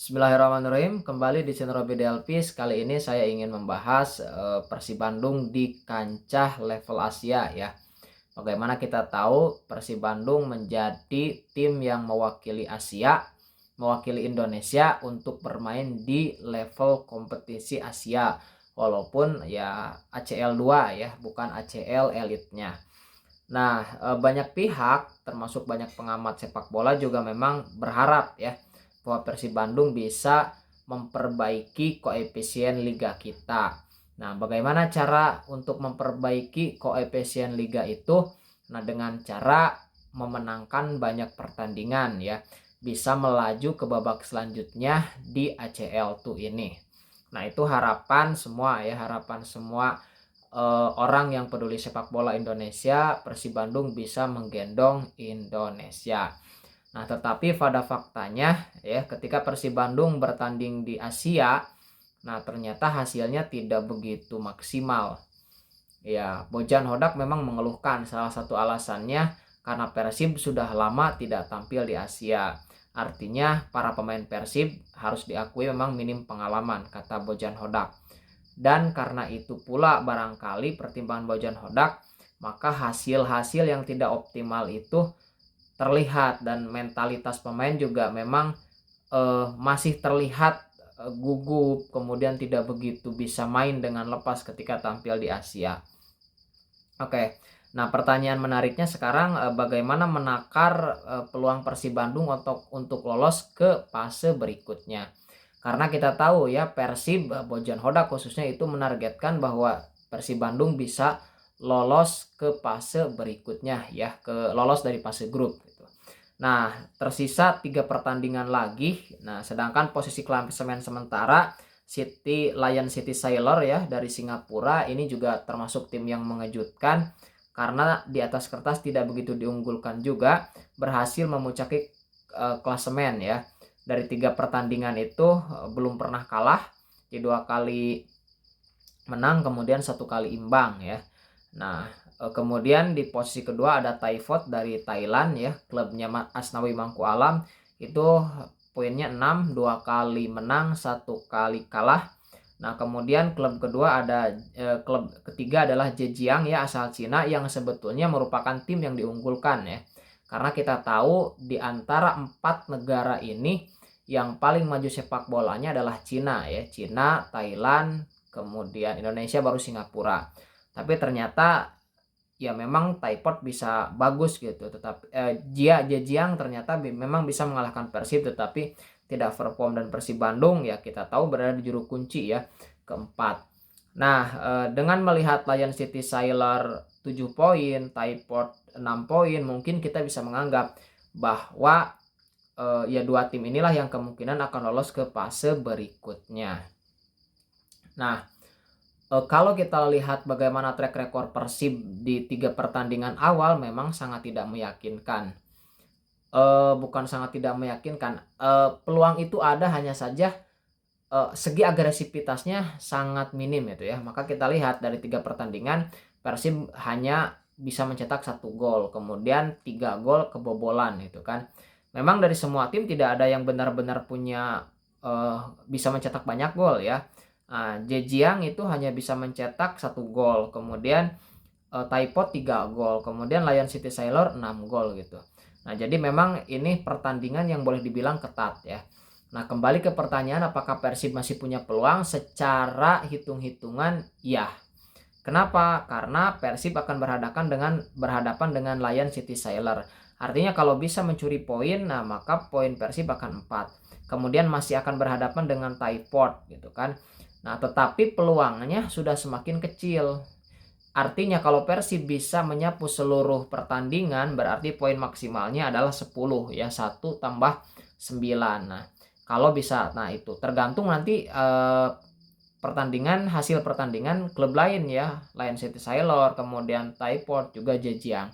Bismillahirrahmanirrahim. Kembali di channel Robi Delpis. Kali ini saya ingin membahas Persib Bandung di kancah level Asia ya. Bagaimana kita tahu Persib Bandung menjadi tim yang mewakili Asia, mewakili Indonesia untuk bermain di level kompetisi Asia. Walaupun ya ACL 2 ya, bukan ACL elitnya. Nah, banyak pihak termasuk banyak pengamat sepak bola juga memang berharap ya bahwa Persib Bandung bisa memperbaiki koefisien liga kita. Nah, bagaimana cara untuk memperbaiki koefisien liga itu? Nah, dengan cara memenangkan banyak pertandingan ya, bisa melaju ke babak selanjutnya di ACL 2 ini. Nah, itu harapan semua ya, harapan semua orang yang peduli sepak bola Indonesia. Persib Bandung bisa menggendong Indonesia. Nah, tetapi pada faktanya ya, ketika Persib Bandung bertanding di Asia, nah ternyata hasilnya tidak begitu maksimal. Ya, Bojan Hodak memang mengeluhkan salah satu alasannya karena Persib sudah lama tidak tampil di Asia. Artinya para pemain Persib harus diakui memang minim pengalaman, kata Bojan Hodak. Dan karena itu pula barangkali pertimbangan Bojan Hodak, maka hasil-hasil yang tidak optimal itu terlihat, dan mentalitas pemain juga memang masih terlihat gugup, kemudian tidak begitu bisa main dengan lepas ketika tampil di Asia. Oke. Nah, pertanyaan menariknya sekarang, bagaimana menakar peluang Persib Bandung untuk lolos ke fase berikutnya. Karena kita tahu ya, Persib, Bojan Hodak khususnya itu menargetkan bahwa Persib Bandung bisa lolos ke fase berikutnya ya, ke lolos dari fase grup gitu. Nah, tersisa 3 pertandingan lagi. Nah, sedangkan posisi klasemen sementara Lion City Sailor ya dari Singapura ini juga termasuk tim yang mengejutkan karena di atas kertas tidak begitu diunggulkan juga, berhasil memuncaki klasemen ya. Dari 3 pertandingan itu belum pernah kalah, di 2 kali menang kemudian 1 kali imbang ya. Nah, kemudian di posisi kedua ada Thaifood dari Thailand ya, klubnya Asnawi Mangku Alam. Itu poinnya 6, 2 kali menang, 1 kali kalah. Nah, kemudian klub kedua ada klub ketiga adalah Zhejiang ya, asal Cina, yang sebetulnya merupakan tim yang diunggulkan ya. Karena kita tahu di antara 4 negara ini yang paling maju sepak bolanya adalah Cina ya. Cina, Thailand, kemudian Indonesia, baru Singapura. Tapi ternyata ya memang Taipat bisa bagus gitu, tetapi Zhejiang ternyata memang bisa mengalahkan Persib, tetapi tidak perform, dan Persib Bandung ya kita tahu berada di juru kunci ya, keempat. Nah, dengan melihat Lion City Sailor 7 poin, Taipat 6 poin, mungkin kita bisa menganggap bahwa ya 2 tim inilah yang kemungkinan akan lolos ke fase berikutnya. Nah, kalau kita lihat bagaimana track record Persib di 3 pertandingan awal, memang sangat tidak meyakinkan. Bukan sangat tidak meyakinkan, peluang itu ada, hanya saja segi agresivitasnya sangat minim itu ya. Maka kita lihat dari 3 pertandingan Persib hanya bisa mencetak 1 gol, kemudian 3 gol kebobolan itu kan. Memang dari semua tim tidak ada yang benar-benar punya bisa mencetak banyak gol ya. Zhejiang itu hanya bisa mencetak 1 gol, kemudian Taipat 3 gol, kemudian Lion City Sailor 6 gol gitu. Nah, jadi memang ini pertandingan yang boleh dibilang ketat ya. Nah, kembali ke pertanyaan apakah Persib masih punya peluang, secara hitung-hitungan ya. Kenapa? Karena Persib akan berhadapan dengan Lion City Sailor. Artinya kalau bisa mencuri poin, nah maka poin Persib akan 4. Kemudian masih akan berhadapan dengan Taipat gitu kan. Nah, tetapi peluangnya sudah semakin kecil. Artinya kalau Persib bisa menyapu seluruh pertandingan, berarti poin maksimalnya adalah 10 ya, 1 tambah 9. Nah, kalau bisa, nah itu tergantung nanti hasil pertandingan klub lain ya, Lion City Sailor, kemudian Taipat, juga Zhejiang.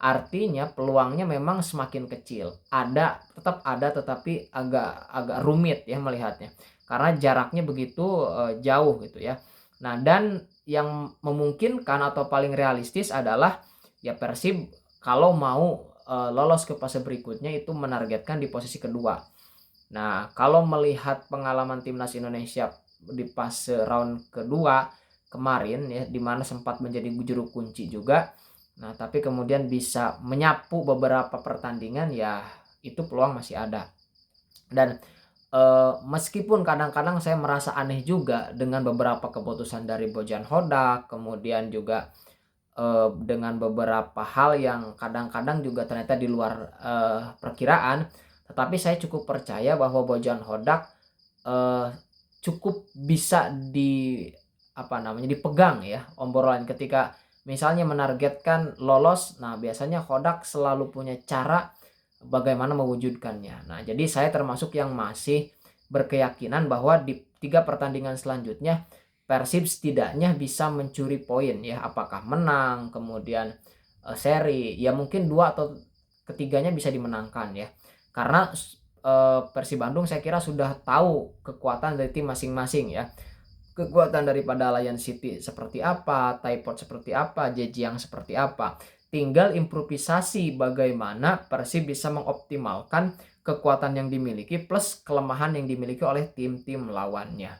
Artinya peluangnya memang semakin kecil. Tetap ada, tetapi agak rumit ya melihatnya. Karena jaraknya begitu jauh gitu ya. Nah, dan yang memungkinkan atau paling realistis adalah ya Persib kalau mau lolos ke fase berikutnya itu menargetkan di posisi kedua. Nah, kalau melihat pengalaman timnas Indonesia di fase round kedua kemarin ya, di mana sempat menjadi juru kunci juga. Nah, tapi kemudian bisa menyapu beberapa pertandingan, ya itu peluang masih ada. Dan meskipun kadang-kadang saya merasa aneh juga dengan beberapa keputusan dari Bojan Hodak, kemudian juga dengan beberapa hal yang kadang-kadang juga ternyata di luar perkiraan, tetapi saya cukup percaya bahwa Bojan Hodak eee, cukup bisa dipegang ya obrolan ketika misalnya menargetkan lolos. Nah, biasanya Hodak selalu punya cara bagaimana mewujudkannya. Nah, jadi saya termasuk yang masih berkeyakinan bahwa di 3 pertandingan selanjutnya Persib setidaknya bisa mencuri poin ya, apakah menang, kemudian seri, ya mungkin 2 atau ketiganya bisa dimenangkan ya. Karena Persib Bandung saya kira sudah tahu kekuatan dari tim masing-masing ya. Kekuatan daripada Lion City seperti apa, Taipo seperti apa, Zhejiang seperti apa. Tinggal improvisasi bagaimana Persib bisa mengoptimalkan kekuatan yang dimiliki plus kelemahan yang dimiliki oleh tim-tim lawannya.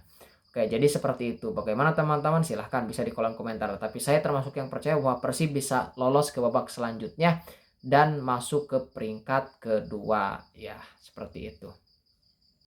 Oke, jadi seperti itu. Bagaimana teman-teman? Silahkan bisa di kolom komentar. Tapi saya termasuk yang percaya bahwa Persib bisa lolos ke babak selanjutnya dan masuk ke peringkat kedua. Ya, seperti itu.